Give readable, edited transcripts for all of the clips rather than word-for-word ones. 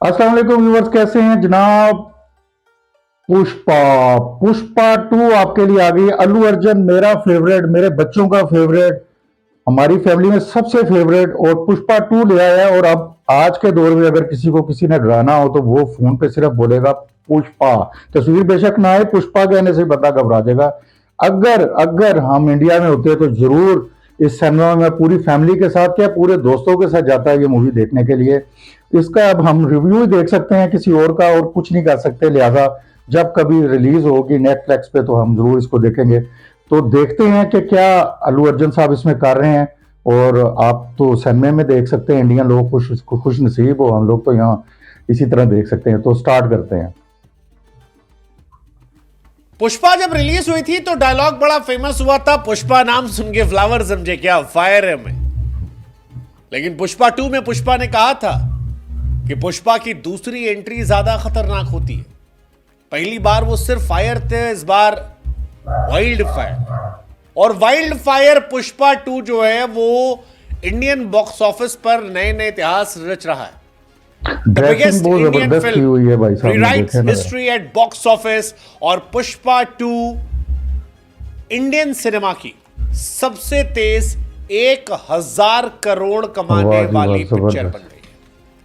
अस्सलाम वालेकुम व्यूअर्स, कैसे हैं जनाब। पुष्पा पुष्पा 2 आपके लिए आ गई। अल्लू अर्जुन मेरा फेवरेट, मेरे बच्चों का फेवरेट, हमारी फैमिली में सबसे फेवरेट, और पुष्पा 2 ले आया है। और अब आज के दौर में अगर किसी को किसी ने डराना हो तो वो फोन पे सिर्फ बोलेगा पुष्पा। तस्वीर बेशक ना आए, पुष्पा कहने से बंदा घबरा जाएगा। अगर अगर हम इंडिया में होते तो जरूर इस सिनेमा में पूरी फैमिली के साथ क्या पूरे दोस्तों के साथ जाता है ये मूवी देखने के लिए। इसका अब हम रिव्यू ही देख सकते हैं किसी और का, और कुछ नहीं कर सकते। लिहाजा जब कभी रिलीज होगी नेटफ्लिक्स पे तो हम जरूर इसको देखेंगे। तो देखते हैं कि क्या अल्लू अर्जुन साहब इसमें कर रहे हैं। और आप तो सिनेमा में देख सकते हैं, इंडियन लोग खुश नसीब हो, हम लोग तो यहाँ इसी तरह देख सकते हैं। तो स्टार्ट करते हैं। पुष्पा जब रिलीज हुई थी तो डायलॉग बड़ा फेमस हुआ था, पुष्पा नाम सुन के फ्लावर समझे क्या फायर है मैं। लेकिन पुष्पा 2 में पुष्पा ने कहा था कि पुष्पा की दूसरी एंट्री ज्यादा खतरनाक होती है। पहली बार वो सिर्फ फायर थे, इस बार वाइल्ड फायर। और वाइल्ड फायर पुष्पा 2 जो है वो इंडियन बॉक्स ऑफिस पर नए नए इतिहास रच रहा है। The biggest Indian film rewrites history at box office। और पुष्पा 2 इंडियन सिनेमा की सबसे तेज 1000 करोड़ कमाने वाली पिक्चर बन गई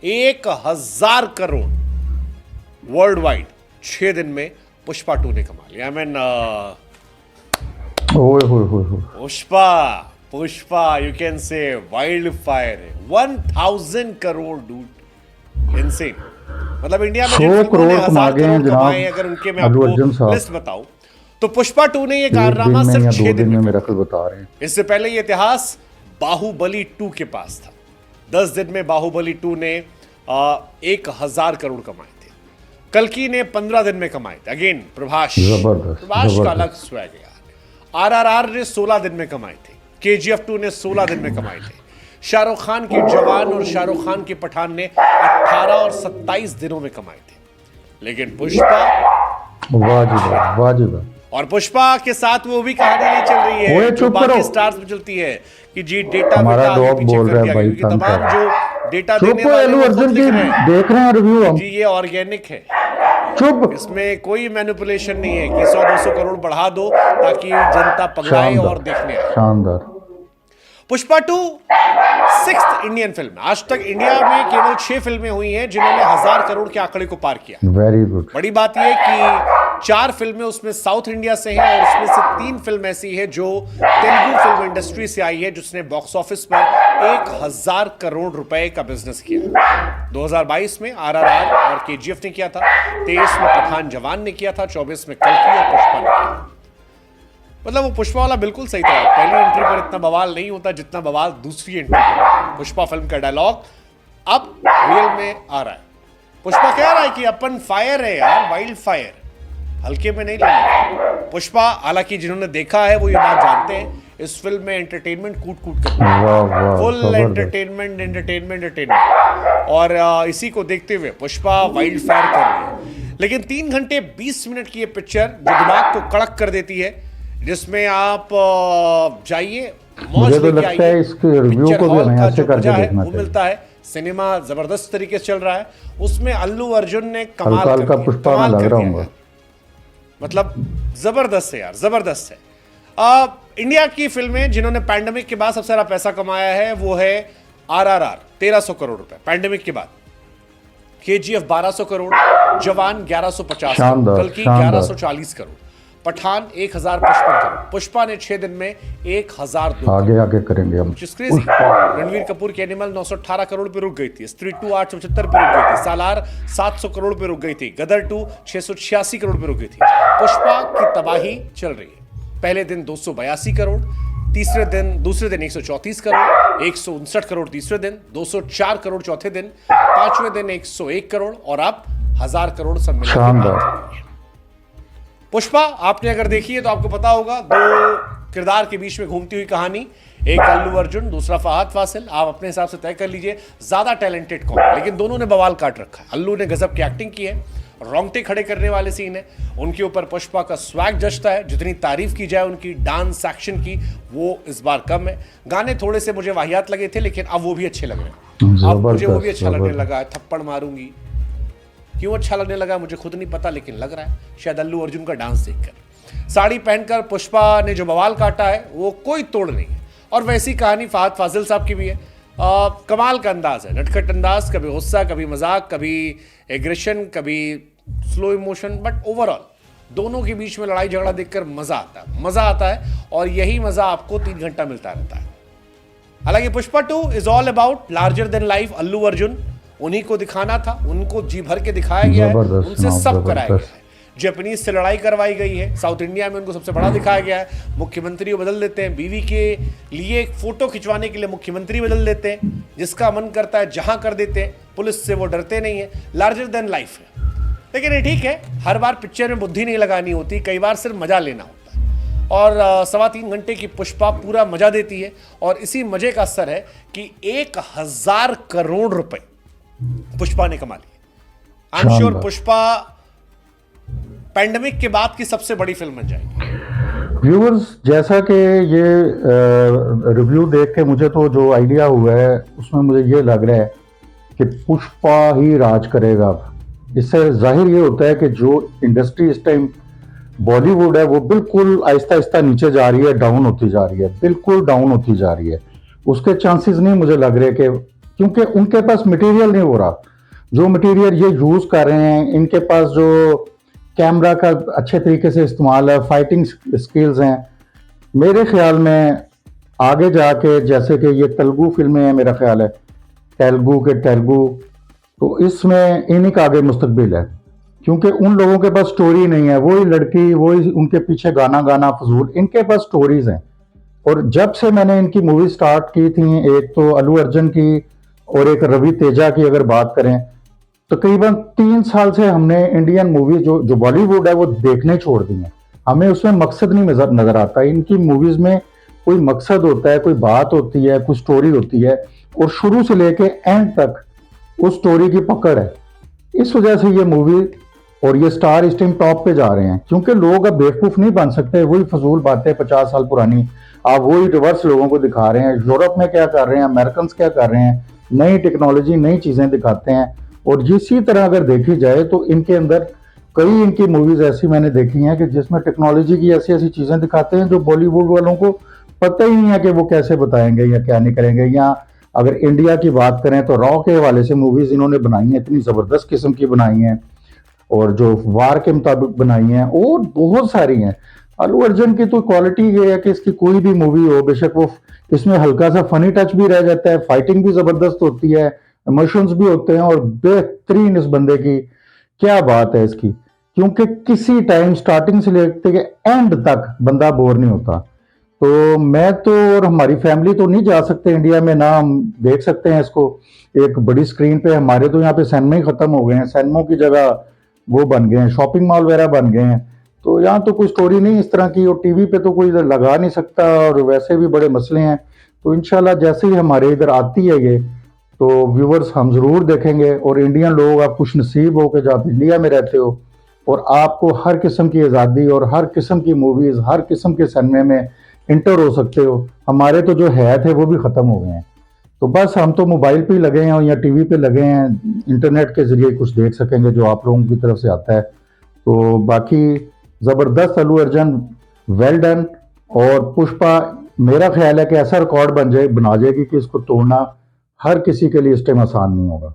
है। 1000 करोड़ वर्ल्ड वाइड 6 दिन में पुष्पा 2 ने कमा लिया। Pushpa you can say wild fire 1000 crore dude, insane. मतलब इंडिया में 100 करोड़ कमा गए हैं जनाब। अगर उनके मैं आपको लिस्ट बताऊं तो पुष्पा 2 ने ये कारनामा सिर्फ 6 दिन में मेरा बता रहे हैं। इससे पहले ये इतिहास बाहुबली 2 के पास था। 10 दिन में बाहुबली 2 ने 1000 करोड़ कमाए थे। कल्कि ने 15 दिन में कमाए थे। अगेन प्रभास का अलग स्वैग है यार। आरआरआर ने 16 दिन में कमाए थे। केजीएफ 2 ने 16 दिन में कमाए थे। शाहरुख खान के जवान और शाहरुख खान के पठान ने 18 और 27 दिनों में कमाए थे। लेकिन पुष्पा वाजिब। और पुष्पा के साथ वो भी कहानी नहीं चल रही है जो बाकी स्टार्स में चलती है कि जी डेटा हमारा डॉग बोल रहा है भाई, तमाम जो डेटा देने वाले अल्लू अर्जुन की देख रहे हैं रिव्यू जी, ये ऑर्गेनिक है। चुप, इसमें कोई मैनिपुलेशन नहीं है कि 100-200 करोड़ बढ़ा दो ताकि जनता पगलाए और देखने आए। शानदार। Pushpa 2 6th Indian film. आज तक इंडिया में केवल 6 फिल्में हुई हैं जिन्होंने 1000 करोड़ के आंकड़े को पार किया। Very good. बड़ी बात यह कि 4 फिल्में उसमें साउथ इंडिया से हैं और उसमें से 3 फिल्म ऐसी है जो तेलुगु फिल्म इंडस्ट्री से आई है जिसने बॉक्स ऑफिस पर 1000 करोड़ रुपए का बिजनेस किया। 2022 में आरआरआर और केजीएफ ने किया था, 23 में पठान जवान ने किया था, 24 में कल्कि और पुष्पा ने किया। मतलब वो पुष्पा वाला बिल्कुल सही था। पहली एंट्री पर इतना बवाल नहीं होता जितना बवाल दूसरी एंट्री पर होता है। पुष्पा फिल्म का डायलॉग अब रियल में आ रहा है। पुष्पा कह रहा है कि अपन फायर है यार, वाइल्ड फायर, हल्के में नहीं लेना। पुष्पा हालांकि जिन्होंने देखा है वो ये बात जानते हैं, इस फिल्म में एंटरटेनमेंट कूट कर फुल एंटरटेनमेंट। और इसी को देखते हुए पुष्पा वाइल्ड फायर कर रही है। लेकिन 3 घंटे 20 मिनट की ये पिक्चर जो दिमाग को कड़क कर देती है, जिसमें आप जाइए मौज लेके आइए। पिक्चर हॉल का जो मजा है वो मिलता है। सिनेमा जबरदस्त तरीके से चल रहा है। उसमें अल्लू अर्जुन ने कमाल कर दिया। मतलब जबरदस्त है यार, जबरदस्त है। इंडिया की फिल्में जिन्होंने पैंडेमिक के बाद सबसे ज्यादा पैसा कमाया है वो है आरआरआर 1300 करोड़ रुपए पैंडेमिक के बाद, केजीएफ 1200 करोड़, जवान 1150 करोड़, कल्कि 1140 करोड़, पठान 1055 करोड़। पुष्पा ने 6 दिन में 1002 आगे करेंगे हम। रणवीर कपूर की एनिमल 918 करोड़ पे रुक गई थी। स्त्री 2 875 पे रुक गई थी। सालार 700 करोड़ पे रुक गई थी। गदर 2 686 करोड़ पे रुक गई थी। पुष्पा की तबाही चल रही है। पहले दिन 282 करोड़, दूसरे दिन 134 करोड़, 159 करोड़ तीसरे दिन, 204 करोड़ चौथे दिन, 5वें दिन 101 करोड़ और अब 1000 करोड़ सम्मेलन। पुष्पा आपने अगर देखी है तो आपको पता होगा, 2 किरदार के बीच में घूमती हुई कहानी, एक अल्लू अर्जुन, दूसरा फहद फासिल। आप अपने हिसाब से तय कर लीजिए ज्यादा टैलेंटेड कौन है, लेकिन दोनों ने बवाल काट रखा है। अल्लू ने गजब की एक्टिंग की है, रोंगटे खड़े करने वाले सीन है उनके ऊपर। पुष्पा का स्वैग जचता है, जितनी तारीफ की जाए उनकी डांस एक्शन की वो इस बार कम है। गाने थोड़े से मुझे वाहियात लगे थे लेकिन अब वो भी अच्छे लग रहे हैं। अब मुझे वो भी अच्छा लगने लगा है। थप्पड़ मारूंगी, क्यों अच्छा लगने लगा मुझे खुद नहीं पता, लेकिन लग रहा है शायद अल्लू अर्जुन का डांस देखकर। साड़ी पहनकर पुष्पा ने जो बवाल काटा है वो कोई तोड़ नहीं है। और वैसी कहानी फहद फाजिल साहब की भी है। कमाल का अंदाज है, नटखट अंदाज, कभी गुस्सा, कभी मजाक, कभी एग्रेशन, कभी स्लो इमोशन, बट ओवरऑल दोनों के बीच में लड़ाई झगड़ा देखकर मजा आता है और यही मजा आपको 3 घंटा मिलता रहता है। हालांकि Pushpa 2 is all about larger than life Allu Arjun, उन्हीं को दिखाना था, उनको जी भर के दिखाया गया है, उनसे सब कराया गया है। जापानीज से लड़ाई करवाई गई है, साउथ इंडिया में उनको सबसे बड़ा दिखाया गया है। मुख्यमंत्री को बदल देते हैं, बीवी के लिए एक फोटो खिंचवाने के लिए मुख्यमंत्री बदल देते हैं, जिसका मन करता है जहां कर देते हैं। पुलिस से वो डरते नहीं है, लार्जर देन लाइफ है। लेकिन ये ठीक है, हर बार पिक्चर में बुद्धि नहीं लगानी होती, कई बार सिर्फ मजा लेना होता है। और 3.25 घंटे की पुष्पा पूरा मजा देती है और इसी मजे का असर है कि 1000 करोड़ रुपए पुष्पा ने कमा लिए। I am sure Pushpa pandemic के बाद की सबसे बड़ी फिल्म बन जाएगी। व्यूअर्स, जैसा कि ये रिव्यू देख के मुझे तो जो आइडिया हुआ है उसमें मुझे ये लग रहा है कि पुष्पा ही राज करेगा। इससे जाहिर ये होता है कि जो इंडस्ट्री इस टाइम बॉलीवुड है वो बिल्कुल आहिस्ता आहिस्ता नीचे जा रही है, डाउन होती जा रही है, बिल्कुल डाउन होती जा रही है। उसके चांसेस नहीं मुझे लग रहे कि, क्योंकि उनके पास मटेरियल नहीं हो रहा। जो मटेरियल ये यूज कर रहे हैं, इनके पास जो कैमरा का अच्छे तरीके से इस्तेमाल है, फाइटिंग स्किल्स हैं, मेरे ख्याल में आगे जाके, जैसे कि ये तेलुगु फिल्में हैं, मेरा ख्याल है तेलुगु, तो इसमें इन्हीं का आगे मुस्तकबिल है। क्योंकि उन लोगों के पास स्टोरी नहीं है, वही लड़की, वही उनके पीछे गाना फजूल, इनके पास स्टोरीज हैं। और जब से मैंने इनकी मूवी स्टार्ट की थी, एक तो अल्लू अर्जुन की और एक रवि तेजा की अगर बात करें, तकरीबन 3 साल से हमने इंडियन मूवी जो बॉलीवुड है वो देखने छोड़ दी है। हमें उसमें मकसद नहीं नजर आता। इनकी मूवीज में कोई मकसद होता है, कोई बात होती है, कोई स्टोरी होती है, और शुरू से लेके एंड तक उस स्टोरी की पकड़ है। इस वजह से ये मूवी और ये स्टार इस टाइम टॉप पे जा रहे हैं। क्योंकि लोग अब बेवकूफ नहीं बन सकते, वही फजूल बातें 50 साल पुरानी आप वही रिवर्स लोगों को दिखा रहे हैं। यूरोप में क्या कर रहे हैं, अमेरिकन क्या कर रहे हैं, नई टेक्नोलॉजी, नई चीजें दिखाते हैं। और इसी तरह अगर देखी जाए तो इनके अंदर कई इनकी मूवीज ऐसी मैंने देखी हैं कि जिसमें टेक्नोलॉजी की ऐसी ऐसी चीजें दिखाते हैं जो बॉलीवुड वालों को पता ही नहीं है कि वो कैसे बताएंगे या क्या नहीं करेंगे। या अगर इंडिया की बात करें तो रॉ के हवाले से मूवीज इन्होंने बनाई हैं, इतनी जबरदस्त किस्म की बनाई हैं, और जो वार के मुताबिक बनाई हैं, और बहुत सारी हैं। अल्लू अर्जुन की तो क्वालिटी ये है कि इसकी कोई भी मूवी हो, बेशक वो इसमें हल्का सा फनी टच भी रह जाता है, फाइटिंग भी जबरदस्त होती है, इमोशंस भी होते हैं, और बेहतरीन इस बंदे की क्या बात है इसकी। क्योंकि किसी टाइम स्टार्टिंग से लेकर के एंड तक बंदा बोर नहीं होता। तो मैं तो और हमारी फैमिली तो नहीं जा सकते इंडिया में, ना हम देख सकते हैं इसको एक बड़ी स्क्रीन पे। हमारे तो यहाँ पे सिनेमा ही खत्म हो गए हैं, सिनेमा की जगह वो बन गए हैं, शॉपिंग मॉल वगैरह बन गए हैं। तो यहाँ तो कोई स्टोरी नहीं इस तरह की, और टीवी पे तो कोई इधर लगा नहीं सकता, और वैसे भी बड़े मसले हैं। तो इंशाल्लाह जैसे ही हमारे इधर आती है ये, तो व्यूवर्स हम जरूर देखेंगे। और इंडियन लोग आप खुश नसीब हो कि जो आप इंडिया में रहते हो और आपको हर किस्म की आज़ादी और हर किस्म की मूवीज़, हर किस्म के सिनेमे में इंटर हो सकते हो। हमारे तो जो है थे वो भी ख़त्म हो गए हैं। तो बस हम तो मोबाइल पे ही लगे हैं या टीवी पे लगे हैं, इंटरनेट के जरिए कुछ देख सकेंगे जो आप लोगों की तरफ से आता है। तो बाकी ज़बरदस्त अल्लू अर्जुन, वेल डन। और पुष्पा मेरा ख्याल है कि ऐसा रिकॉर्ड बना जाएगी कि इसको तोड़ना हर किसी के लिए इस टाइम आसान नहीं होगा।